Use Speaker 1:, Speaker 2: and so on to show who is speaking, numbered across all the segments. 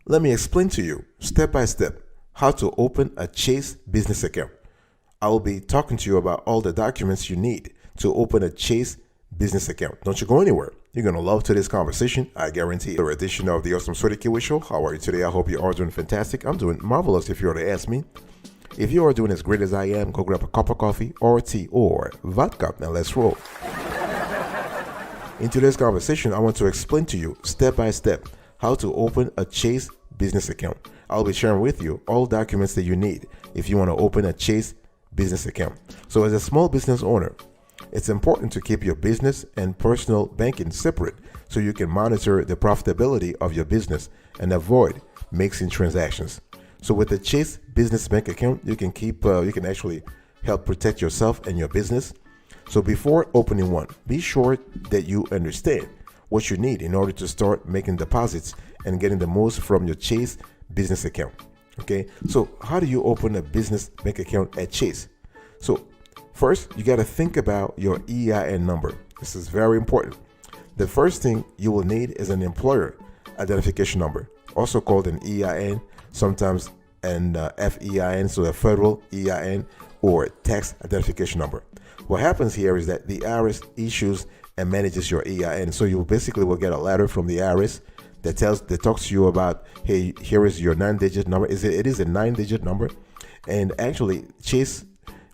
Speaker 1: Let me explain to you step by step how to open a Chase business account. I will be talking to you about all the documents you need to open a Chase business account. Don't you go anywhere. You're going to love today's conversation, I guarantee. Another edition of the Awesome Sweaty Kiwi Show. How are you today? I hope you are doing fantastic. I'm doing marvelous if you were to ask me. If you are doing as great as I am, go grab a cup of coffee or tea or vodka and let's roll. In today's conversation, I want to explain to you step by step how to open a Chase business account. I'll be sharing with you all documents that you need if you want to open a Chase business account. So as a small business owner, it's important to keep your business and personal banking separate so you can monitor the profitability of your business and avoid mixing transactions. So with the Chase business bank account, you can actually help protect yourself and your business. So before opening one, be sure that you understand what you need in order to start making deposits and getting the most from your Chase business account. Okay, so how do you open a business bank account at Chase? So first, you got to think about your EIN number. This is very important. The first thing you will need is an employer identification number, also called an EIN, sometimes an FEIN, so a federal EIN or tax identification number. What happens here is that the IRS issues and manages your EIN. So you basically will get a letter from the IRS that talks to you about, hey, here is your 9-digit number. It is a 9-digit number, and actually Chase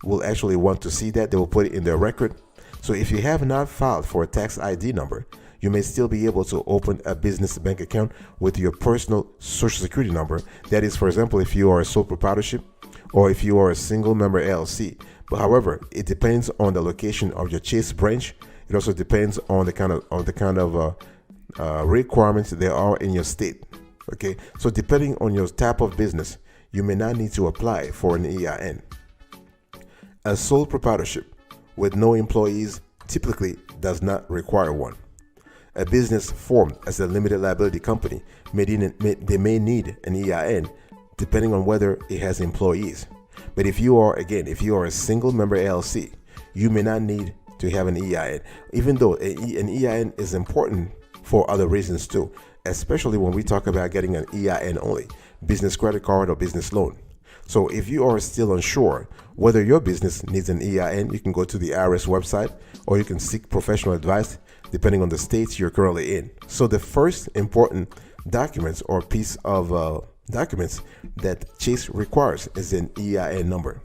Speaker 1: will actually want to see that. They will put it in their record. So if you have not filed for a tax ID number, you may still be able to open a business bank account with your personal social security number. That is, for example, if you are a sole proprietorship or if you are a single member LLC. But however, it depends on the location of your Chase branch. It also depends on the kind of requirements there are in your state. Okay, so depending on your type of business, you may not need to apply for an EIN. A sole proprietorship with no employees typically does not require one. A business formed as a limited liability company they may need an EIN depending on whether it has employees. But if you are a single member LLC, you may not need to have an EIN, even though an EIN is important for other reasons too, especially when we talk about getting an EIN only, business credit card or business loan. So if you are still unsure whether your business needs an EIN, you can go to the IRS website or you can seek professional advice depending on the states you're currently in. So the first important documents or piece of documents that Chase requires is an EIN number.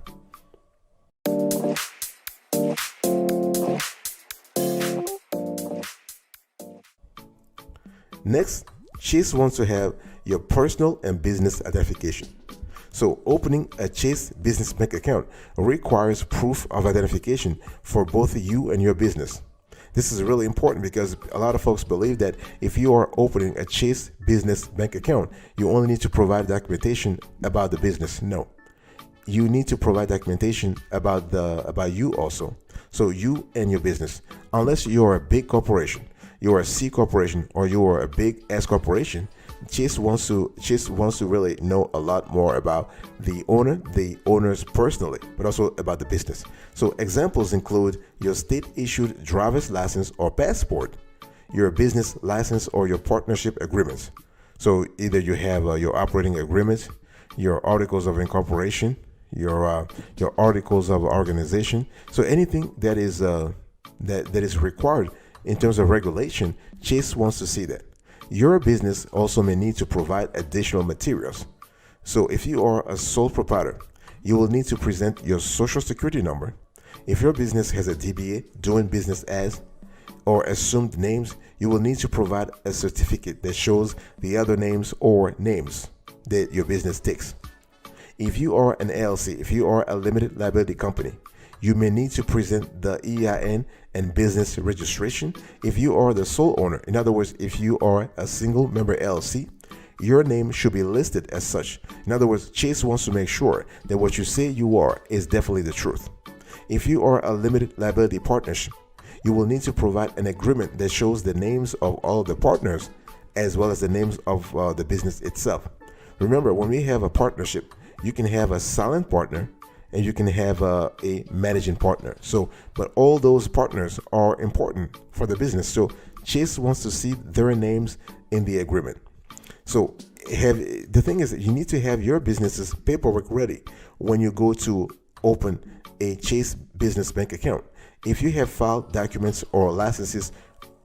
Speaker 1: Next, Chase wants to have your personal and business identification. So opening a Chase business bank account requires proof of identification for both you and your business. This is really important because a lot of folks believe that if you are opening a Chase business bank account, you only need to provide documentation about the business. No, you need to provide documentation about you also. So you and your business, unless you are a big corporation, you are a C corporation, or you are a big S corporation, Chase wants to really know a lot more about the owners personally, but also about the business. So examples include your state-issued driver's license or passport, your business license or your partnership agreements. So either you have your operating agreements, your articles of incorporation, your articles of organization. So anything that is required in terms of regulation, Chase wants to see that. Your business also may need to provide additional materials. So if you are a sole proprietor, you will need to present your social security number. If your business has a DBA, doing business as, or assumed names, you will need to provide a certificate that shows the other names or names that your business takes. If you are an LLC, if you are a limited liability company, you may need to present the EIN and business registration. If you are the sole owner, in other words, if you are a single member LLC, your name should be listed as such. In other words, Chase wants to make sure that what you say you are is definitely the truth. If you are a limited liability partnership, you will need to provide an agreement that shows the names of all of the partners as well as the names of the business itself. Remember, when we have a partnership, you can have a silent partner and you can have a managing partner. So, but all those partners are important for the business. So Chase wants to see their names in the agreement. So the thing is that you need to have your business's paperwork ready when you go to open a Chase business bank account. If you have filed documents or licenses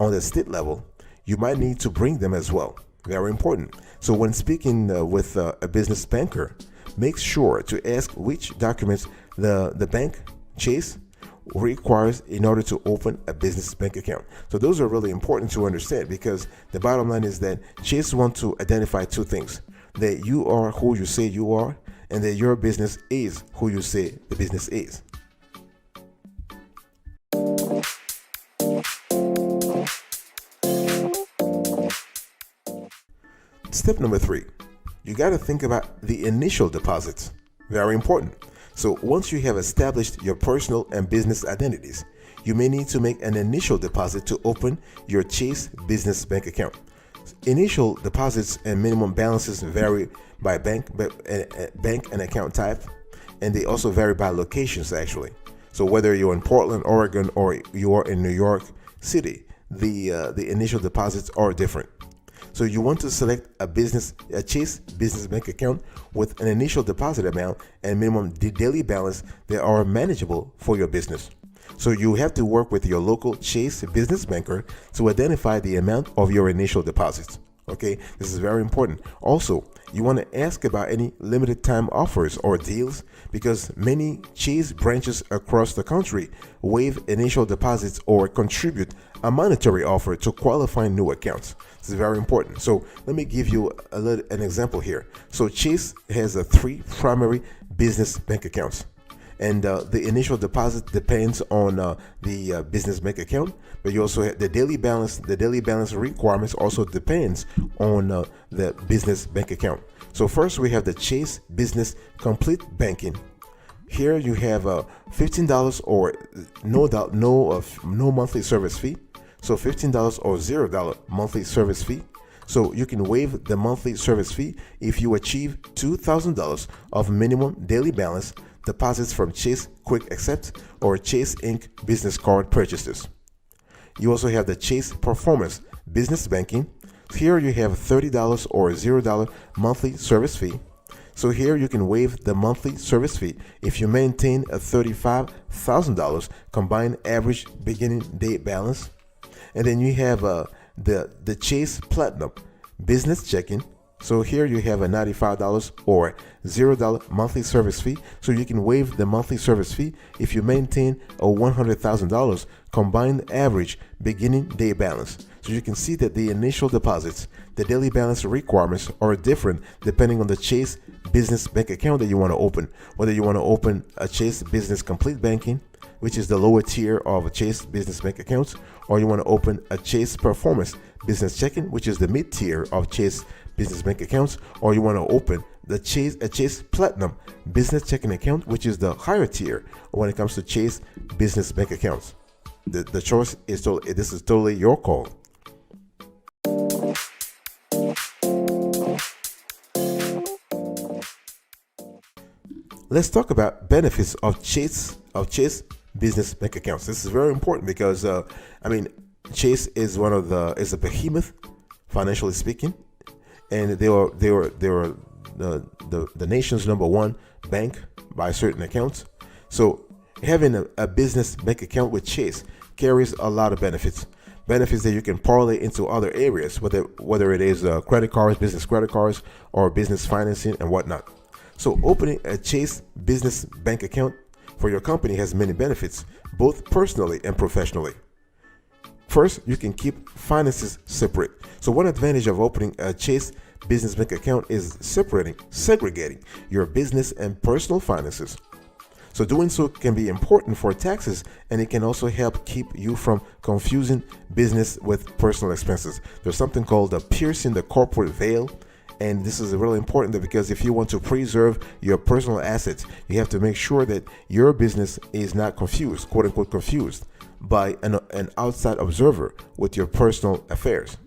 Speaker 1: on the state level, you might need to bring them as well. Very important. So when speaking with a business banker, make sure to ask which documents the bank, Chase, requires in order to open a business bank account. So those are really important to understand, because the bottom line is that Chase wants to identify two things: that you are who you say you are, and that your business is who you say the business is. Step number 3, you got to think about the initial deposits. Very important. So once you have established your personal and business identities, you may need to make an initial deposit to open your Chase business bank account. Initial deposits and minimum balances vary by bank and account type, and they also vary by locations actually. So whether you're in Portland, Oregon, or you are in New York City, the initial deposits are different. So you want to select a Chase business bank account with an initial deposit amount and minimum daily balance that are manageable for your business. So you have to work with your local Chase business banker to identify the amount of your initial deposits. Okay, this is very important. Also, you want to ask about any limited time offers or deals, because many Chase branches across the country waive initial deposits or contribute a monetary offer to qualifying new accounts. This is very important. So let me give you an example here. So Chase has 3 primary business bank accounts, and the initial deposit depends on the business bank account, but you also have the daily balance. The daily balance requirements also depends on the business bank account. So first we have the Chase Business Complete Banking. Here you have $15 or no monthly service fee. So $15 or $0 monthly service fee. So you can waive the monthly service fee if you achieve $2,000 of minimum daily balance deposits from Chase Quick Accept or Chase Inc. business card purchases. You also have the Chase Performance Business Banking. Here you have $30 or $0 monthly service fee. So here you can waive the monthly service fee if you maintain a $35,000 combined average beginning day balance. And then you have the Chase Platinum Business Checking. So here you have a $95 or $0 monthly service fee. So you can waive the monthly service fee if you maintain a $100,000 combined average beginning day balance. So you can see that the initial deposits, the daily balance requirements are different depending on the Chase business bank account that you want to open. Whether you want to open a Chase Business Complete Banking, which is the lower tier of Chase business bank accounts, or you want to open a Chase Performance Business Checking, which is the mid tier of Chase business bank accounts, or you want to open a Chase Platinum Business Checking account, which is the higher tier when it comes to Chase business bank accounts. The choice is totally your call. Let's talk about benefits of Chase business bank accounts. This is very important because Chase is is a behemoth, financially speaking, and they are the nation's #1 bank by certain accounts. So having a business bank account with Chase carries a lot of benefits that you can parlay into other areas, whether it is credit cards, business credit cards, or business financing and whatnot. So opening a Chase business bank account for your company has many benefits, both personally and professionally. First, you can keep finances separate. So one advantage of opening a Chase business bank account is segregating your business and personal finances. So doing so can be important for taxes, and it can also help keep you from confusing business with personal expenses. There's something called piercing the corporate veil. And this is really important because if you want to preserve your personal assets, you have to make sure that your business is not confused, quote unquote, confused by an outside observer with your personal affairs.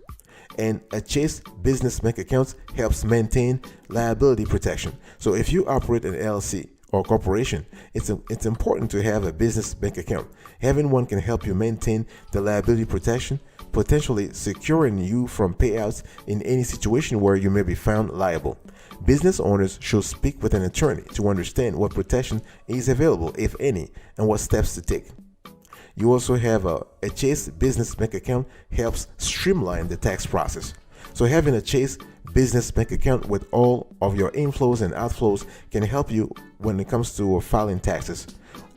Speaker 1: And a Chase business bank account helps maintain liability protection. So if you operate an LLC or corporation, it's important to have a business bank account. Having one can help you maintain the liability protection, potentially securing you from payouts in any situation where you may be found liable. Business owners should speak with an attorney to understand what protection is available, if any, and what steps to take. You also have a Chase Business Bank account helps streamline the tax process. So having a Chase Business Bank account with all of your inflows and outflows can help you when it comes to filing taxes.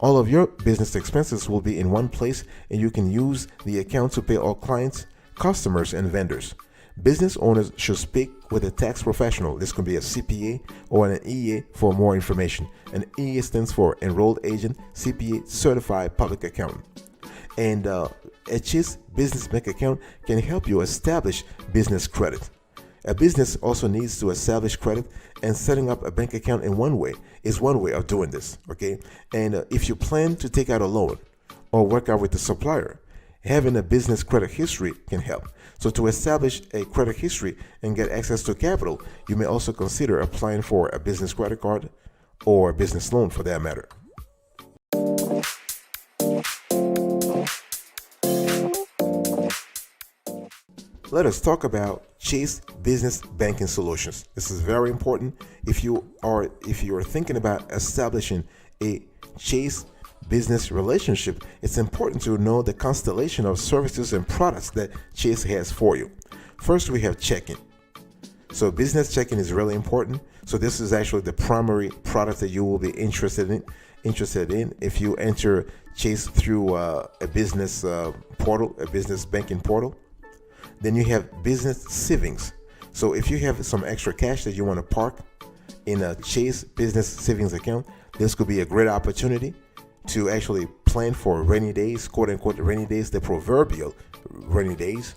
Speaker 1: All of your business expenses will be in one place, and you can use the account to pay all clients, customers, and vendors. Business owners should speak with a tax professional. This could be a CPA or an EA for more information. An EA stands for Enrolled Agent, CPA Certified Public Accountant. And a Chase Business Bank account can help you establish business credit. A business also needs to establish credit, and setting up a bank account in one way is one way of doing this, okay? And if you plan to take out a loan or work out with the supplier, having a business credit history can help. So to establish a credit history and get access to capital, you may also consider applying for a business credit card or a business loan for that matter. Let us talk about Chase Business Banking Solutions. This is very important. If you are thinking about establishing a Chase business relationship, it's important to know the constellation of services and products that Chase has for you. First, we have checking. So business checking is really important. So this is actually the primary product that you will be interested in. If you enter Chase through a business portal, a business banking portal. Then you have business savings. So if you have some extra cash that you want to park in a Chase business savings account, this could be a great opportunity to actually plan for rainy days, quote unquote rainy days, the proverbial rainy days,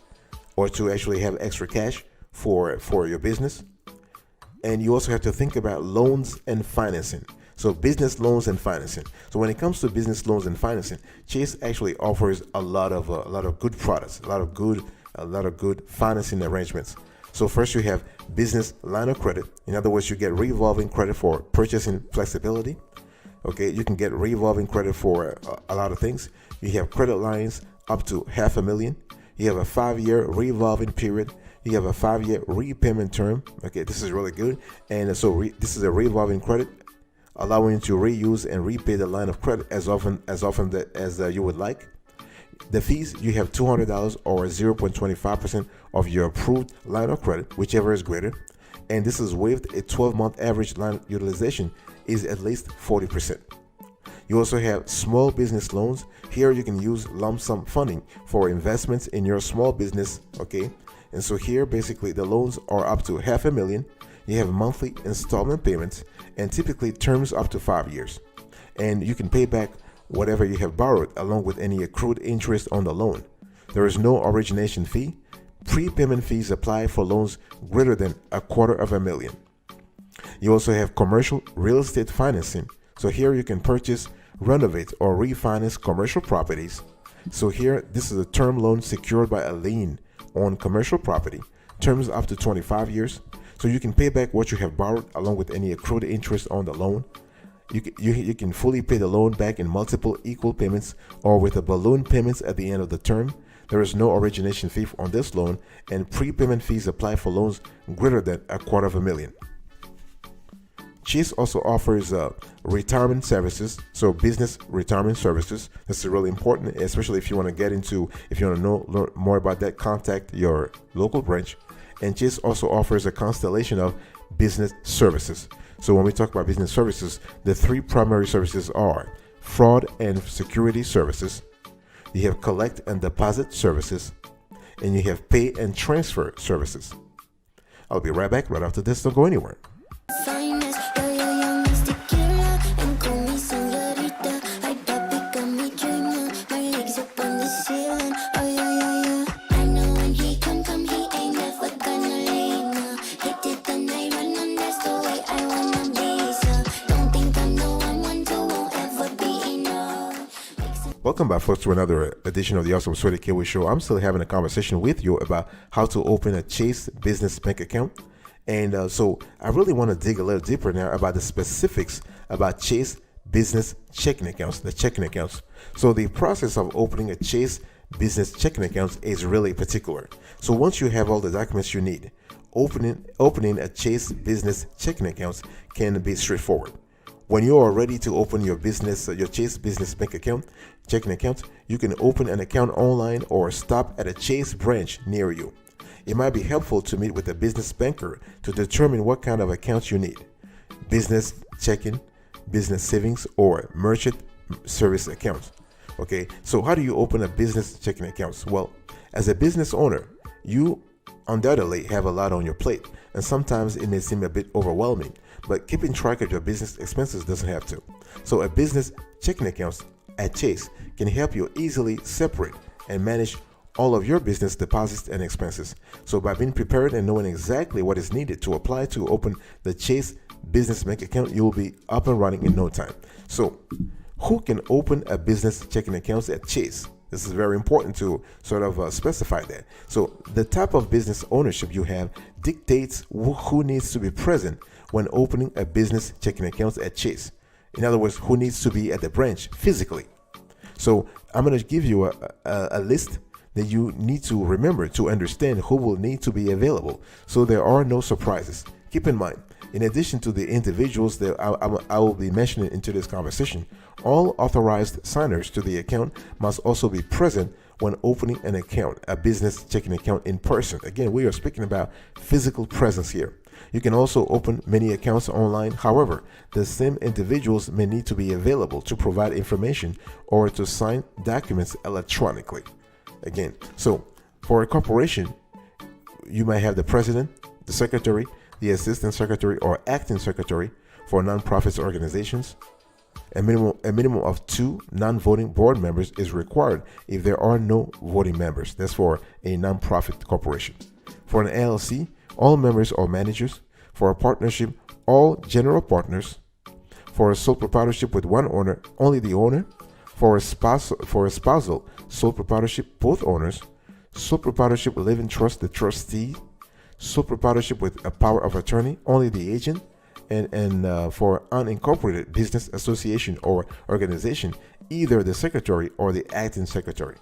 Speaker 1: or to actually have extra cash for your business. And you also have to think about loans and financing. So business loans and financing. So when it comes to business loans and financing, Chase actually offers a lot of good products, a lot of good financing arrangements. So first, you have business line of credit. In other words, you get revolving credit for purchasing flexibility. Okay, you can get revolving credit for a lot of things. You have credit lines up to $500,000. You have a 5-year revolving period. You have a 5-year repayment term. Okay, this is really good. And so this is a revolving credit, allowing you to reuse and repay the line of credit as often as you would like. The fees, you have $200 or 0.25% of your approved line of credit, whichever is greater. And this is waived. A 12-month average line utilization is at least 40%. You also have small business loans. Here you can use lump sum funding for investments in your small business, okay? And so here basically the loans are up to $500,000. You have monthly installment payments and typically terms up to 5 years. And you can pay back whatever you have borrowed along with any accrued interest on the loan. There is no origination fee. Prepayment fees apply for loans greater than $250,000. You also have commercial real estate financing. So here you can purchase, renovate, or refinance commercial properties. So here, this is a term loan secured by a lien on commercial property, terms up to 25 years. So you can pay back what you have borrowed along with any accrued interest on the loan. You can fully pay the loan back in multiple equal payments or with a balloon payments at the end of the term. There is no origination fee on this loan, and prepayment fees apply for loans greater than $250,000. Chase also offers retirement services, so business retirement services. This is really important, especially if you want to know more about that, contact your local branch. And Chase also offers a constellation of business services. So when we talk about business services, the 3 primary services are fraud and security services, you have collect and deposit services, and you have pay and transfer services. I'll be right back right after this. Don't go anywhere. Welcome back, folks, to another edition of the Awesome Sweaty Kiwi Show. I'm still having a conversation with you about how to open a Chase business bank account. And so I really want to dig a little deeper now about the specifics about Chase business checking accounts, the checking accounts. So the process of opening a Chase business checking accounts is really particular. So once you have all the documents you need, opening a Chase business checking accounts can be straightforward. When you are ready to open your Chase business bank account, checking account, you can open an account online or stop at a Chase branch near you. It might be helpful to meet with a business banker to determine what kind of accounts you need: business checking, business savings, or merchant service accounts. Okay, so how do you open a business checking account? Well, as a business owner, you undoubtedly have a lot on your plate, and sometimes it may seem a bit overwhelming, but keeping track of your business expenses doesn't have to. So a business checking account at Chase can help you easily separate and manage all of your business deposits and expenses. So by being prepared and knowing exactly what is needed to apply to open the Chase business bank account, you will be up and running in no time. So who can open a business checking account at Chase? This is very important to sort of specify that. So the type of business ownership you have dictates who needs to be present when opening a business checking account at Chase. In other words, who needs to be at the branch physically. So I'm going to give you a list that you need to remember to understand who will need to be available, so there are no surprises. Keep in mind, in addition to the individuals that I will be mentioning into this conversation, all authorized signers to the account must also be present when opening an account, a business checking account, in person. Again, we are speaking about physical presence here. You can also open many accounts online. However, the same individuals may need to be available to provide information or to sign documents electronically. Again, so for a corporation, you might have the president, the secretary, the assistant secretary, or acting secretary. For nonprofits organizations, a minimum of 2 non-voting board members is required if there are no voting members. That's for a nonprofit corporation. For an LLC, all members are managers. For a partnership, all general partners. For a sole proprietorship with one owner, only the owner. For a spousal sole proprietorship, both owners. Sole proprietorship with living trust, the trustee. Sole proprietorship with a power of attorney, only the agent. And for unincorporated business association or organization, either the secretary or the acting secretary.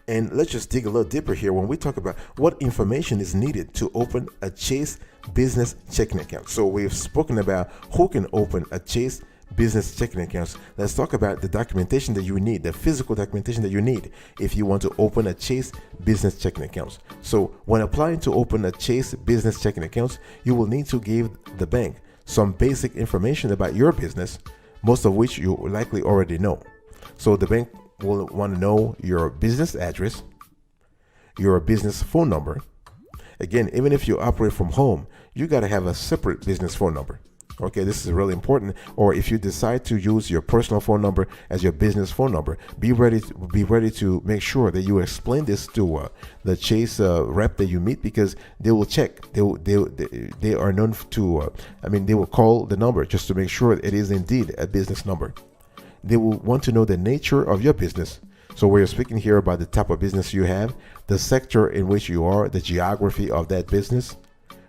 Speaker 1: And let's just dig a little deeper here when we talk about what information is needed to open a Chase business checking account. So we've spoken about who can open a Chase business checking accounts. Let's talk about the documentation that you need, the physical documentation that you need if you want to open a Chase business checking accounts. So when applying to open a Chase business checking accounts, you will need to give the bank some basic information about your business, most of which you likely already know. So the bank will want to know your business address, your business phone number. Again, even if you operate from home, you got to have a separate business phone number. Okay, this is really important. Or if you decide to use your personal phone number as your business phone number, be ready to make sure that you explain this to the Chase rep that you meet, because they will check. They are known to. They will call the number just to make sure it is indeed a business number. They will want to know the nature of your business. So we're speaking here about the type of business you have, the sector in which you are, the geography of that business.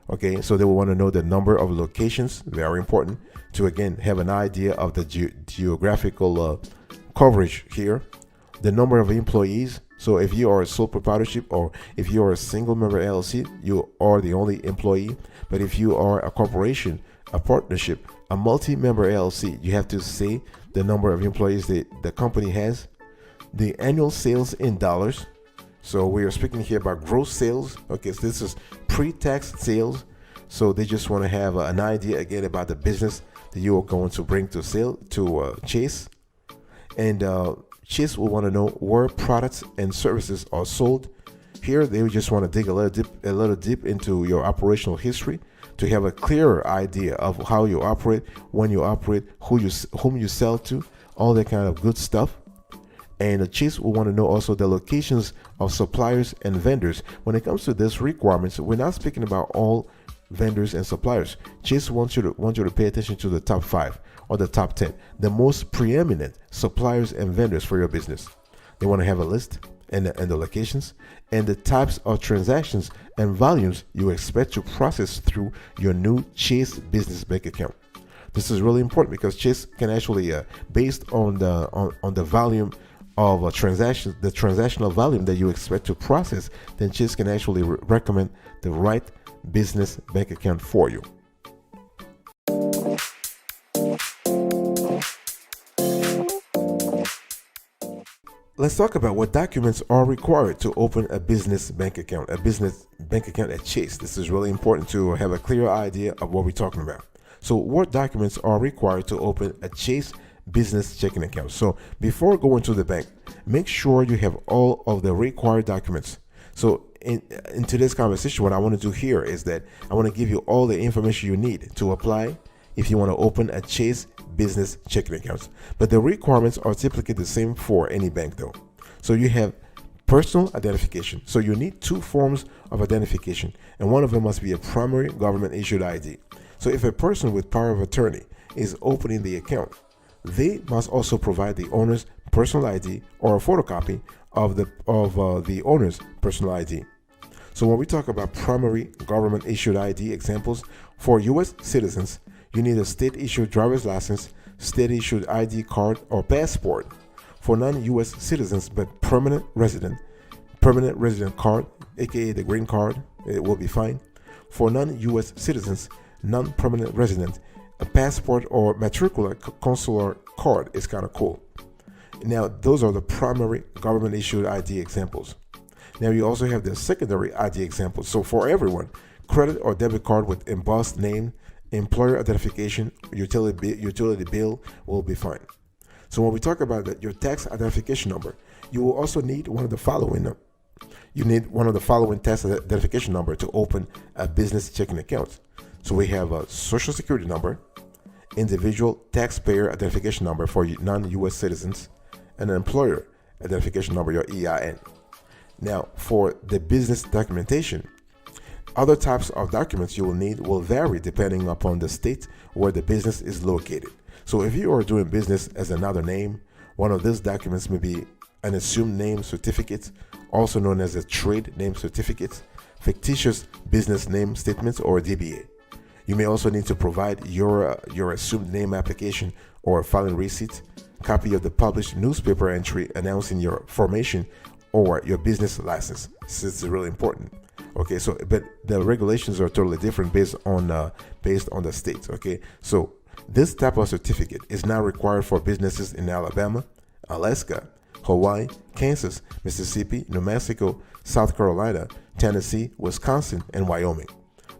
Speaker 1: Okay, so they will want to know the number of locations, very important, to again have an idea of the geographical coverage here. The number of employees. So if you are a sole proprietorship or if you are a single member LLC, you are the only employee. But if you are a corporation, a partnership, a multi-member LLC, you have to say the number of employees that the company has, the annual sales in dollars. So we are speaking here about gross sales. Okay, so this is pre-tax sales. So they just want to have an idea again about the business that you are going to bring to Chase. And Chase will want to know where products and services are sold. Here they just want to dig a little deep into your operational history to have a clearer idea of how you operate, when you operate, whom you sell to, all that kind of good stuff. And Chase will want to know also the locations of suppliers and vendors. When it comes to this requirements, we're not speaking about all vendors and suppliers. Chase wants you to pay attention to the top 5 or the top 10, the most preeminent suppliers and vendors for your business. They want to have a list, and the locations, and the types of transactions and volumes you expect to process through your new Chase business bank account. This is really important because Chase can actually, based on the volume of transactions, the transactional volume that you expect to process, then Chase can actually recommend the right business bank account for you. Let's talk about what documents are required to open a business bank account at Chase. This is really important to have a clear idea of what we're talking about. So what documents are required to open a Chase business checking account? So before going to the bank, make sure you have all of the required documents. So in today's conversation, what I want to do here is that I want to give you all the information you need to apply if you want to open a Chase business checking account. But the requirements are typically the same for any bank though. So you have personal identification. So you need two forms of identification, and one of them must be a primary government issued ID. So if a person with power of attorney is opening the account, they must also provide the owner's personal ID or a photocopy of the owner's personal ID. So when we talk about primary government issued ID examples, for U.S. citizens, you need a state-issued driver's license, state-issued ID card, or passport. For non-U.S. citizens but permanent resident card, aka the green card, it will be fine. For non-U.S. citizens, non-permanent resident, a passport or matricular consular card is kind of cool. Now, those are the primary government-issued ID examples. Now, you also have the secondary ID examples. So for everyone, credit or debit card with embossed name, employer identification, utility bill will be fine. So when we talk about your tax identification number, you will also need one of the following. You need one of the following tax identification number to open a business checking account. So we have a social security number, individual taxpayer identification number for non-U.S. citizens, and an employer identification number, your EIN. Now, for the business documentation, other types of documents you will need will vary depending upon the state where the business is located. So if you are doing business as another name, one of these documents may be an assumed name certificate, also known as a trade name certificate, fictitious business name statements, or DBA. You may also need to provide your assumed name application or filing receipt, copy of the published newspaper entry announcing your formation, or your business license. This is really important. Okay, so but the regulations are totally different based on the states. Okay, so this type of certificate is now required for businesses in Alabama, Alaska, Hawaii, Kansas, Mississippi, New Mexico, South Carolina, Tennessee, Wisconsin, and Wyoming.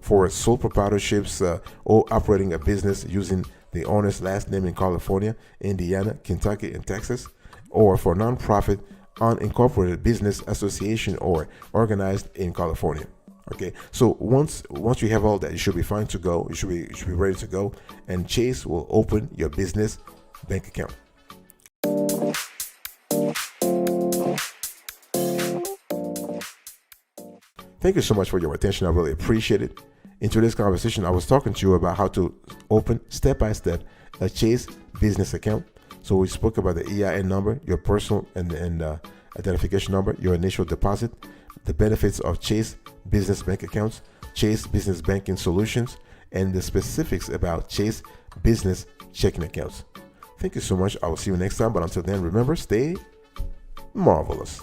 Speaker 1: For sole proprietorships or operating a business using the owner's last name in California, Indiana, Kentucky, and Texas, or for nonprofit unincorporated business association or organized in California. Okay, so once you have all that, you should be fine to go. You should be ready to go, and Chase will open your business bank account. Thank you so much for your attention. I really appreciate it. In today's conversation, I was talking to you about how to open step by step a Chase business account. So we spoke about the EIN number, your personal and identification number, your initial deposit, the benefits of Chase business bank accounts, Chase business banking solutions, and the specifics about Chase business checking accounts. Thank you so much. I will see you next time. But until then, remember, stay marvelous.